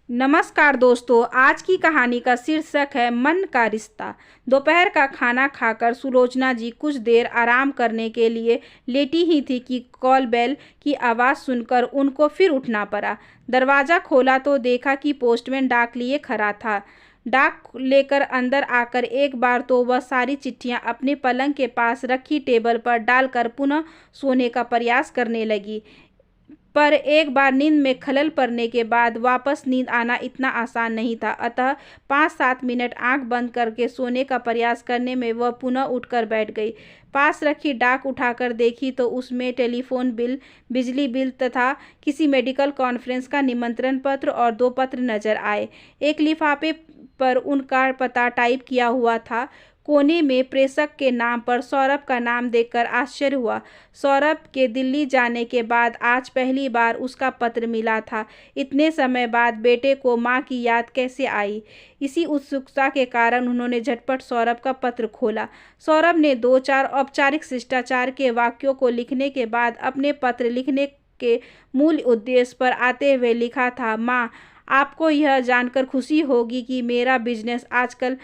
नमस्कार दोस्तों, आज की कहानी का शीर्षक है मन का रिश्ता। दोपहर का खाना खाकर सुलोचना जी कुछ देर आराम करने के लिए लेटी ही थी कि कॉल बेल की आवाज़ सुनकर उनको फिर उठना पड़ा। दरवाज़ा खोला तो देखा कि पोस्टमैन डाक लिए खड़ा था। डाक लेकर अंदर आकर एक बार तो वह सारी चिट्ठियां अपने पलंग के पास रखी टेबल पर डालकर पुनः सोने का प्रयास करने लगी। पर एक बार नींद में खलल पड़ने के बाद वापस नींद आना इतना आसान नहीं था, अतः 5-7 मिनट आंख बंद करके सोने का प्रयास करने में वह पुनः उठकर बैठ गई। पास रखी डाक उठाकर देखी तो उसमें टेलीफोन बिल, बिजली बिल तथा किसी मेडिकल कॉन्फ्रेंस का निमंत्रण पत्र और 2 पत्र नजर आए। एक लिफाफे पर उनका पता टाइप किया हुआ था। कोने में प्रेषक के नाम पर सौरभ का नाम देखकर आश्चर्य हुआ। सौरभ के दिल्ली जाने के बाद आज पहली बार उसका पत्र मिला था। इतने समय बाद बेटे को मां की याद कैसे आई? इसी उत्सुकता के कारण उन्होंने झटपट सौरभ का पत्र खोला। सौरभ ने 2-4 औपचारिक शिष्टाचार के वाक्यों को लिखने के बाद अपने पत्र लिखने के मूल उद्देश्य पर आते हुए लिखा था, मां, आपको यह जानकर खुशी होगी कि मेरा बिजनेस आजकल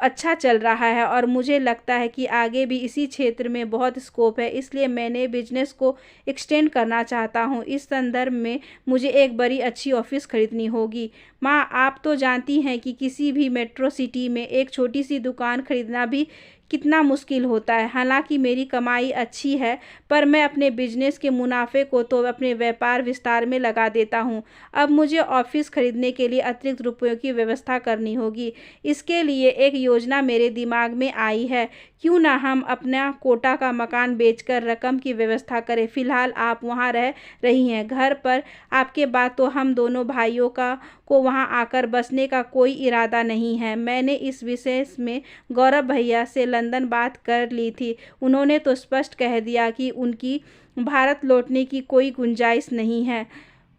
अच्छा चल रहा है और मुझे लगता है कि आगे भी इसी क्षेत्र में बहुत स्कोप है, इसलिए मैंने बिजनेस को एक्सटेंड करना चाहता हूँ। इस संदर्भ में मुझे एक बड़ी अच्छी ऑफिस खरीदनी होगी। माँ, आप तो जानती हैं कि किसी भी मेट्रो सिटी में एक छोटी सी दुकान खरीदना भी कितना मुश्किल होता है। हालांकि मेरी कमाई अच्छी है, पर मैं अपने बिजनेस के मुनाफे को तो अपने व्यापार विस्तार में लगा देता हूँ। अब मुझे ऑफिस खरीदने के लिए अतिरिक्त रुपयों की व्यवस्था करनी होगी। इसके लिए एक योजना मेरे दिमाग में आई है। क्यों ना हम अपना कोटा का मकान बेचकर रकम की व्यवस्था करें। फिलहाल आप वहाँ रह रही हैं, घर पर आपके बाद तो हम दोनों भाइयों को वहाँ आकर बसने का कोई इरादा नहीं है। मैंने इस विषय में गौरव भैया से लंदन बात कर ली थी। उन्होंने तो स्पष्ट कह दिया कि उनकी भारत लौटने की कोई गुंजाइश नहीं है।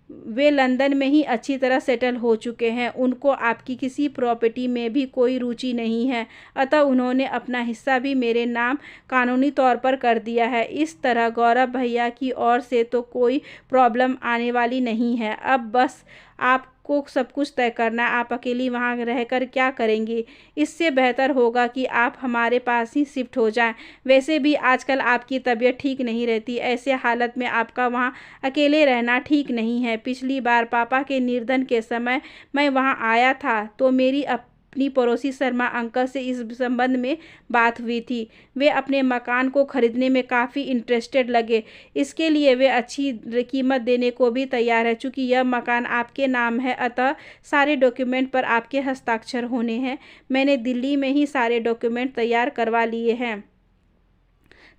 वे लंदन में ही अच्छी तरह सेटल हो चुके हैं। उनको आपकी किसी प्रॉपर्टी में भी कोई रुचि नहीं है, अतः उन्होंने अपना हिस्सा भी मेरे नाम कानूनी तौर पर कर दिया है। इस तरह गौरव भैया की ओर से तो कोई प्रॉब्लम आने वाली नहीं है। अब बस आपको सब कुछ तय करना है। आप अकेली वहाँ रहकर क्या करेंगी? इससे बेहतर होगा कि आप हमारे पास ही शिफ्ट हो जाएं। वैसे भी आजकल आपकी तबीयत ठीक नहीं रहती, ऐसे हालत में आपका वहाँ अकेले रहना ठीक नहीं है। पिछली बार पापा के निर्धन के समय मैं वहाँ आया था तो मेरी अपनी पड़ोसी शर्मा अंकल से इस संबंध में बात हुई थी। वे अपने मकान को खरीदने में काफ़ी इंटरेस्टेड लगे। इसके लिए वे अच्छी कीमत देने को भी तैयार है। चूँकि यह मकान आपके नाम है, अतः सारे डॉक्यूमेंट पर आपके हस्ताक्षर होने हैं। मैंने दिल्ली में ही सारे डॉक्यूमेंट तैयार करवा लिए हैं,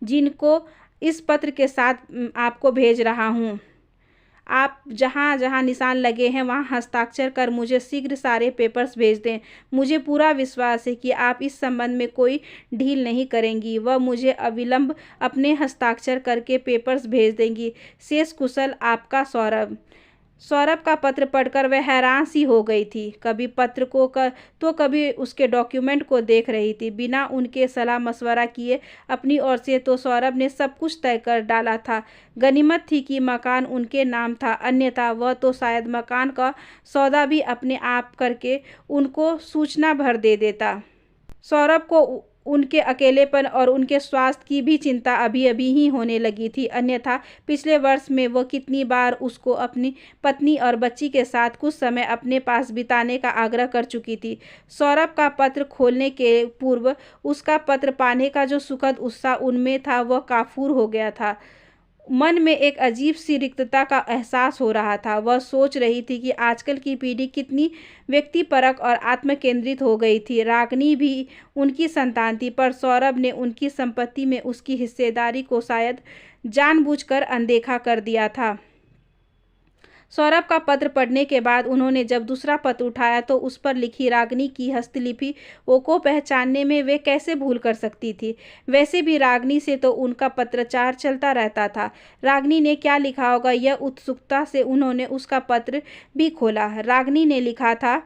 जिनको इस पत्र के साथ आपको भेज रहा हूँ। आप जहाँ जहाँ निशान लगे हैं वहाँ हस्ताक्षर कर मुझे शीघ्र सारे पेपर्स भेज दें। मुझे पूरा विश्वास है कि आप इस संबंध में कोई ढील नहीं करेंगी। वह मुझे अविलंब अपने हस्ताक्षर करके पेपर्स भेज देंगी। शेष कुशल, आपका सौरभ। सौरभ का पत्र पढ़कर वह हैरान सी हो गई थी। कभी पत्र को तो कभी उसके डॉक्यूमेंट को देख रही थी। बिना उनके सलाह मशवरा किए अपनी ओर से तो सौरभ ने सब कुछ तय कर डाला था। गनीमत थी कि मकान उनके नाम था, अन्यथा वह तो शायद मकान का सौदा भी अपने आप करके उनको सूचना भर दे देता। सौरभ को उनके अकेलेपन और उनके स्वास्थ्य की भी चिंता अभी अभी ही होने लगी थी, अन्यथा पिछले वर्ष में वह कितनी बार उसको अपनी पत्नी और बच्ची के साथ कुछ समय अपने पास बिताने का आग्रह कर चुकी थी। सौरभ का पत्र खोलने के पूर्व उसका पत्र पाने का जो सुखद उत्साह उनमें था वह काफूर हो गया था। मन में एक अजीब सी रिक्तता का एहसास हो रहा था। वह सोच रही थी कि आजकल की पीढ़ी कितनी व्यक्तिपरक और आत्मकेंद्रित हो गई थी। रागनी भी उनकी संतान थी, पर सौरभ ने उनकी संपत्ति में उसकी हिस्सेदारी को शायद जानबूझकर अनदेखा कर दिया था। सौरभ का पत्र पढ़ने के बाद उन्होंने जब दूसरा पत्र उठाया तो उस पर लिखी रागनी की हस्तलिपि को पहचानने में वे कैसे भूल कर सकती थी। वैसे भी रागनी से तो उनका पत्रचार चलता रहता था। रागनी ने क्या लिखा होगा, यह उत्सुकता से उन्होंने उसका पत्र भी खोला। रागनी ने लिखा था,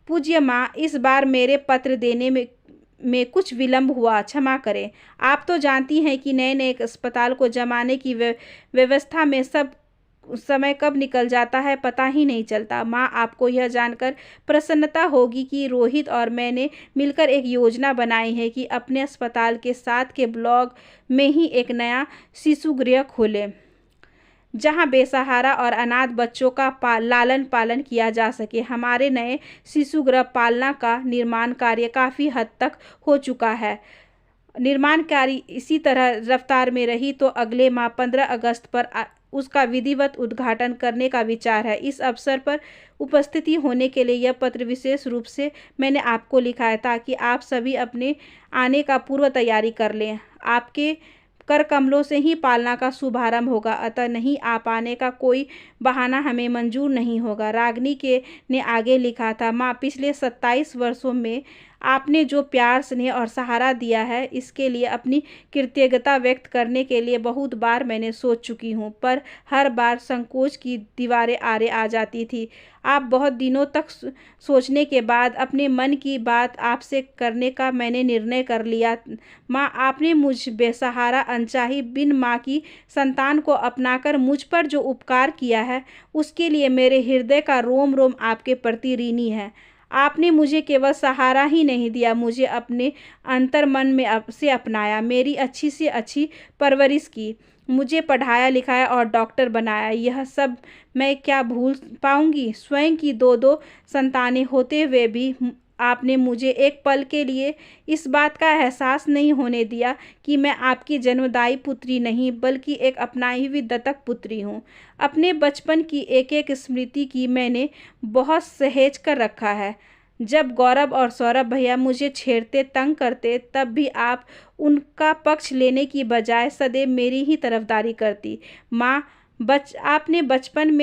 पूज्य माँ, इस बार मेरे पत्र देने में कुछ विलंब हुआ, क्षमा करें। आप तो जानती हैं कि नए नए अस्पताल को जमाने की व्यवस्था में सब समय कब निकल जाता है पता ही नहीं चलता। माँ, आपको यह जानकर प्रसन्नता होगी कि रोहित और मैंने मिलकर एक योजना बनाई है कि अपने अस्पताल के साथ के ब्लॉक में ही एक नया शिशु गृह खोलें, जहां बेसहारा और अनाथ बच्चों का लालन पालन किया जा सके। हमारे नए शिशु गृह पालना का निर्माण कार्य काफ़ी हद तक हो चुका है। निर्माण कार्य इसी तरह रफ्तार में रही तो अगले माह 15 अगस्त पर उसका विधिवत उद्घाटन करने का विचार है। इस अवसर पर उपस्थिति होने के लिए यह पत्र विशेष रूप से मैंने आपको लिखा है ताकि आप सभी अपने आने का पूर्व तैयारी कर लें। आपके कर कमलों से ही पालना का शुभारंभ होगा, अतः नहीं आ पाने का कोई बहाना हमें मंजूर नहीं होगा। रागिनी के ने आगे लिखा था, माँ, पिछले 27 वर्षों में आपने जो प्यार, स्नेह और सहारा दिया है, इसके लिए अपनी कृतज्ञता व्यक्त करने के लिए बहुत बार मैंने सोच चुकी हूँ, पर हर बार संकोच की दीवारें आड़े आ जाती थी। आप बहुत दिनों तक सोचने के बाद अपने मन की बात आपसे करने का मैंने निर्णय कर लिया। माँ, आपने मुझ बेसहारा, अनचाही, बिन माँ की संतान को अपनाकर मुझ पर जो उपकार किया है, उसके लिए मेरे हृदय का रोम रोम आपके प्रति ऋणी है। आपने मुझे केवल सहारा ही नहीं दिया, मुझे अपने अंतर मन में से अपनाया, मेरी अच्छी से अच्छी परवरिश की, मुझे पढ़ाया लिखाया और डॉक्टर बनाया। यह सब मैं क्या भूल पाऊंगी? स्वयं की 2-2 संतानें होते हुए भी आपने मुझे एक पल के लिए इस बात का एहसास नहीं होने दिया कि मैं आपकी जन्मदायी पुत्री नहीं बल्कि एक अपनाई हुई दत्तक पुत्री हूँ। अपने बचपन की एक एक स्मृति की मैंने बहुत सहेज कर रखा है। जब गौरव और सौरभ भैया मुझे छेड़ते, तंग करते, तब भी आप उनका पक्ष लेने की बजाय सदैव मेरी ही तरफदारी करती। माँ, आपने बचपन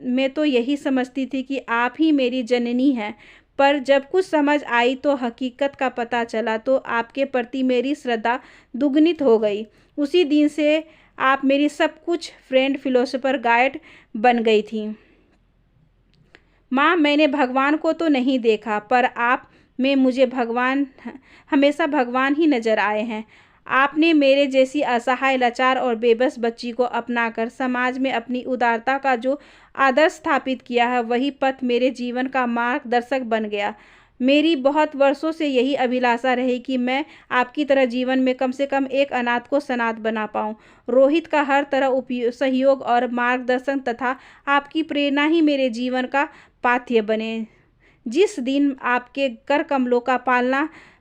में तो यही समझती थी कि आप ही मेरी जननी हैं, पर जब कुछ समझ आई तो हकीकत का पता चला तो आपके प्रति मेरी श्रद्धा दुगुनित हो गई। उसी दिन से आप मेरी सब कुछ, फ्रेंड, फिलोसोफर, गाइड बन गई थी। माँ, मैंने भगवान को तो नहीं देखा, पर आप में मुझे हमेशा भगवान ही नजर आए हैं। आपने मेरे जैसी असहाय, लाचार और बेबस बच्ची को अपनाकर समाज में अपनी उदारता का जो आदर्श स्थापित किया है, वही पथ मेरे जीवन का मार्गदर्शक बन गया। मेरी बहुत वर्षों से यही अभिलाषा रही कि मैं आपकी तरह जीवन में कम से कम एक अनाथ को सनाथ बना पाऊँ। रोहित का हर तरह सहयोग और मार्गदर्शन तथा आपकी प्रेरणा ही मेरे जीवन का पाथ्य बने। जिस दिन आपके कर कमलों का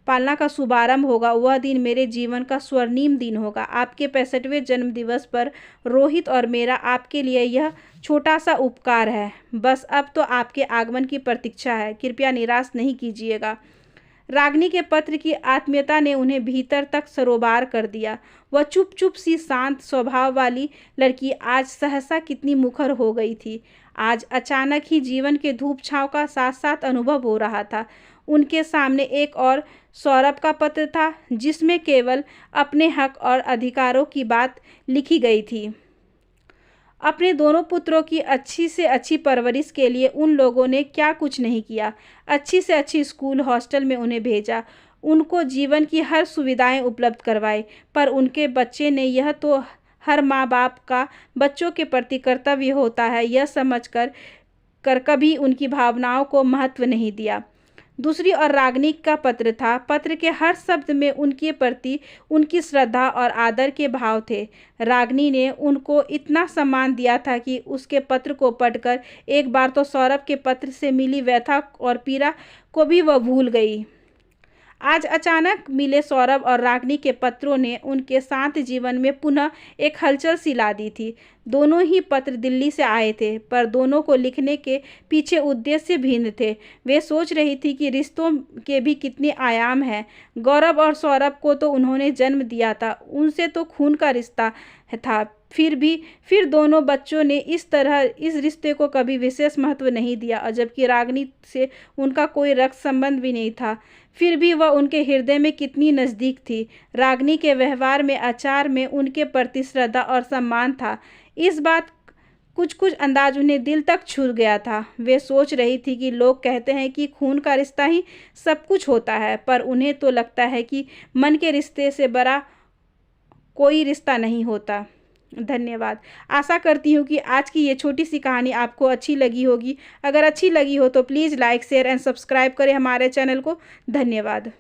पालना का शुभारंभ होगा, वह दिन मेरे जीवन का स्वर्णिम दिन होगा। आपके 65वें जन्मदिवस पर रोहित और मेरा आपके लिए यह छोटा सा उपकार है। बस अब तो आपके आगमन की प्रतीक्षा है, कृपया निराश नहीं कीजिएगा। रागिनी के पत्र की आत्मीयता ने उन्हें भीतर तक सरोबार कर दिया। वह चुप चुप सी शांत स्वभाव वाली लड़की आज सहसा कितनी मुखर हो गई थी। आज अचानक ही जीवन के धूप छांव का साथ साथ अनुभव हो रहा था। उनके सामने एक और सौरभ का पत्र था, जिसमें केवल अपने हक और अधिकारों की बात लिखी गई थी। अपने दोनों पुत्रों की अच्छी से अच्छी परवरिश के लिए उन लोगों ने क्या कुछ नहीं किया। अच्छी से अच्छी स्कूल, हॉस्टल में उन्हें भेजा, उनको जीवन की हर सुविधाएं उपलब्ध करवाई, पर उनके बच्चे ने, यह तो हर माँ बाप का बच्चों के प्रति कर्तव्य होता है, यह समझकर कभी उनकी भावनाओं को महत्व नहीं दिया। दूसरी ओर रागिनी का पत्र था। पत्र के हर शब्द में उनके प्रति उनकी श्रद्धा और आदर के भाव थे। रागिनी ने उनको इतना सम्मान दिया था कि उसके पत्र को पढ़कर एक बार तो सौरभ के पत्र से मिली व्यथा और पीड़ा को भी वह भूल गई। आज अचानक मिले सौरभ और रागिनी के पत्रों ने उनके शांत जीवन में पुनः एक हलचल सी ला दी थी। दोनों ही पत्र दिल्ली से आए थे, पर दोनों को लिखने के पीछे उद्देश्य भिन्न थे। वे सोच रही थी कि रिश्तों के भी कितने आयाम हैं। गौरव और सौरभ को तो उन्होंने जन्म दिया था, उनसे तो खून का रिश्ता था, फिर दोनों बच्चों ने इस रिश्ते को कभी विशेष महत्व नहीं दिया, और जबकि रागिनी से उनका कोई रक्त संबंध भी नहीं था, फिर भी वह उनके हृदय में कितनी नज़दीक थी। रागिनी के व्यवहार में, आचार में उनके प्रति श्रद्धा और सम्मान था। इस बात कुछ अंदाज उन्हें दिल तक छू गया था। वे सोच रही थी कि लोग कहते हैं कि खून का रिश्ता ही सब कुछ होता है, पर उन्हें तो लगता है कि मन के रिश्ते से बड़ा कोई रिश्ता नहीं होता। धन्यवाद। आशा करती हूँ कि आज की ये छोटी-सी कहानी आपको अच्छी लगी होगी। अगर अच्छी लगी हो तो please like, share and subscribe करें हमारे चैनल को। धन्यवाद।